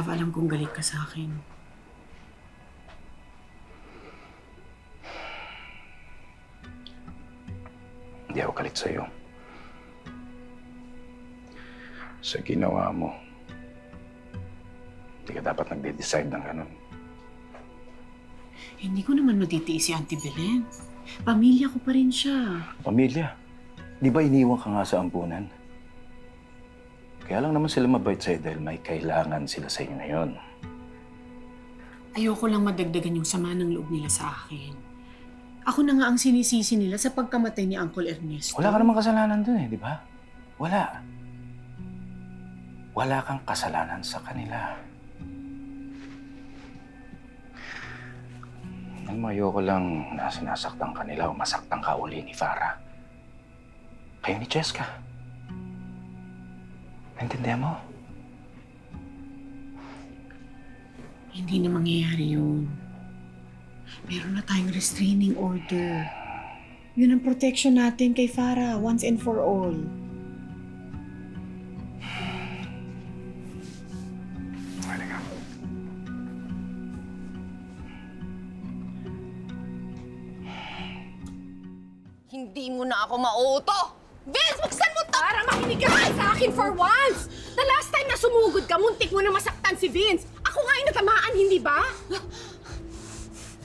Gustav, alam kong galit ka sa akin. Hindi ako galit sa'yo. Sa ginawa mo, hindi ka dapat nagde-decide ng ganun. Hindi ko naman matitiis si Auntie Belen. Pamilya ko pa rin siya. Pamilya? Di ba iniwan ka nga sa ampunan? Kaya lang naman sila mabait sa'yo dahil may kailangan sila sa inyo ngayon. Ayoko lang madagdagan yung sama ng loob nila sa akin. Ako na nga ang sinisisi nila sa pagkamatay ni Uncle Ernesto. Wala ka namang kasalanan dun di ba? Wala. Wala kang kasalanan sa kanila. Ayoko lang na sinasaktan kanila o masaktan ka uli ni Farah. Kayo ni Cheska. Naintindihan mo? Hindi na mangyayari yun. Meron na tayong restraining order. Yun ang protection natin kay Farah once and for all. Hindi mo na ako mauto! Vince, buksan mo to! Para makinig ka sa akin for once! The last time na sumugod ka, muntik mo na masaktan si Vince. Ako nga yung natamaan, hindi ba?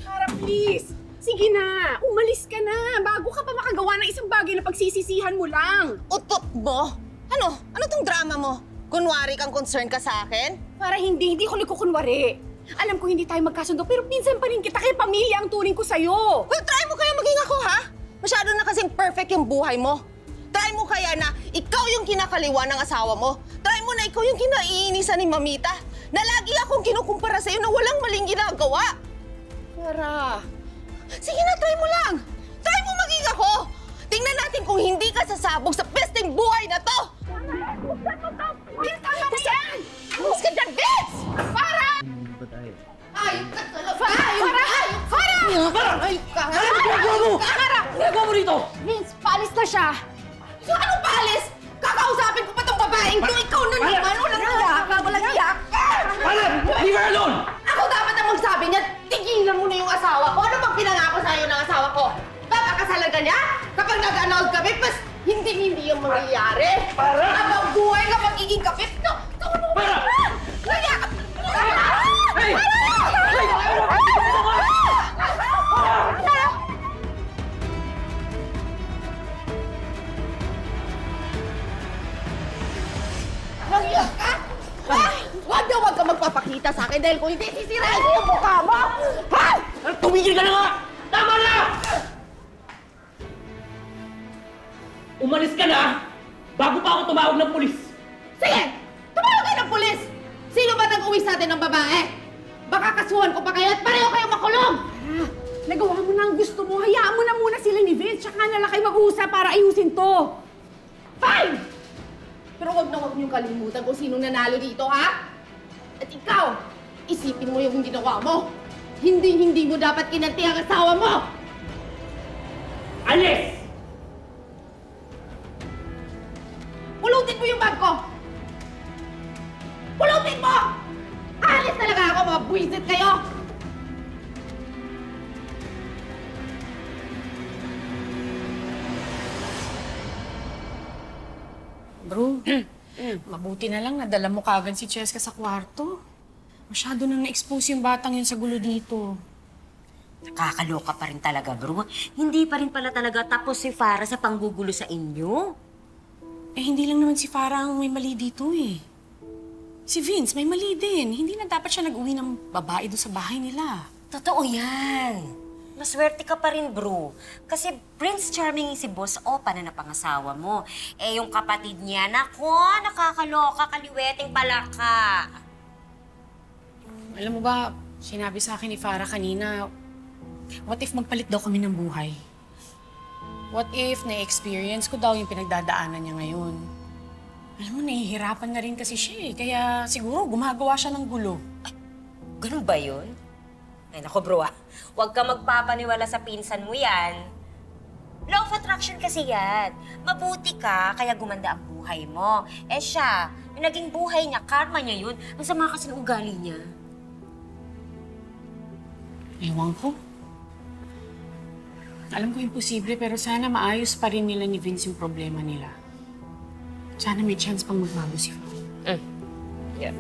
Para please, sige na, umalis ka na bago ka pa makagawa ng isang bagay na pagsisisihan mo lang. Utot mo? Ano? Ano tong drama mo? Kunwari kang concerned ka sa akin? Para hindi ko nagkukunwari. Alam ko hindi tayo magkasundo, pero pinsan pa rin kita kay pamilya ang turing ko sa'yo. Well, try mo kaya maging ako, ha? Masyado na kasing perfect yung buhay mo. Try mo kaya na ikaw yung kinakaliwa ng asawa mo. Try mo na ikaw yung kinaiinisan ni Mamita. Na lagi akong kinukumpara sa'yo na walang maling ginagawa. Para. Sige na, try mo lang. Try mo maging ako. Tingnan natin kung hindi ka sasabog sa pesting buhay na to. Vince, tama na yan! Humus ka dyan, Vince! Para! Ayok ka talaga! Ayok ka! Para! Ginagawa mo rito! Vince, paalis na siya. So, anong palis? Kakausapin ko pa tong babaeng to. Ikaw na naman. Walang iyak ka. Walang iyak ka. Alam! Leave her alone! Ako dapat ang magsabi niya, tigilan mo na yung asawa ko. Ano bang pinangako sa'yo ng asawa ko? Papakasalan ka niya? Kapag nag-announce kami, pas hindi yung mangyayari. Para! Habang buhay ka magiging kapit. No! Para! Nagayakap! Hey! Nag-iyak ka? Ha? Huwag ka magpapakita sa akin dahil kung hindi, sisirain ko yung mukha mo! Ha? Tumigil ka na nga! Tama na! Umalis ka na bago pa ako tumawag ng pulis! Sige! Tumawag kayo ng pulis! Sino ba nag-uwi sa atin ng babae? Baka kasuhan ko pa kayo at pareho kayong makulong! Nagawa mo na ang gusto mo. Hayaan mo na muna sila ni Vince. Tsaka na lang kayo mag-uusap para ayusin to. Fine! Pero huwag niyong kalimutan kung sino nanalo dito, ha? At ikaw, isipin mo yung ginawa mo. Hindi mo dapat kinanti ang asawa mo! Alis! Pulutin mo yung bag ko! Pulutin mo! Alis talaga ako, mga buwisit kayo! Bro, mabuti na lang nadala mo kagad si Cheska sa kwarto. Masyado nang na-expose yung batang yun sa gulo dito. Nakakaloka pa rin talaga, bro. Hindi pa rin pala talaga tapos si Farah sa panggugulo sa inyo. Eh, hindi lang naman si Farah ang may mali dito eh. Si Vince, may mali din. Hindi na dapat siya nag-uwi ng babae doon sa bahay nila. Totoo yan. Maswerte ka pa rin, bro. Kasi Prince Charming si Boss Opa na napangasawa mo. Eh, yung kapatid niya, nako, nakakaloka, kaliweting palaka. Alam mo ba, sinabi sa akin ni Farah kanina, what if magpalit daw kami ng buhay? What if na-experience ko daw yung pinagdadaanan niya ngayon? Alam mo, nahihirapan na rin kasi siya eh. Kaya siguro gumagawa siya ng gulo. Ay, ganun ba yun? Ay, nako bro ah. Huwag ka magpapaniwala sa pinsan mo yan. Law of attraction kasi yan. Mabuti ka, kaya gumanda ang buhay mo. Eh siya, yung naging buhay niya, karma niya yun. Ang sama kasi ng ugali niya. Ewan ko. Alam ko imposible, pero sana maayos pa rin nila ni Vince yung problema nila. Sana may chance pang magbago si Fran. Yeah.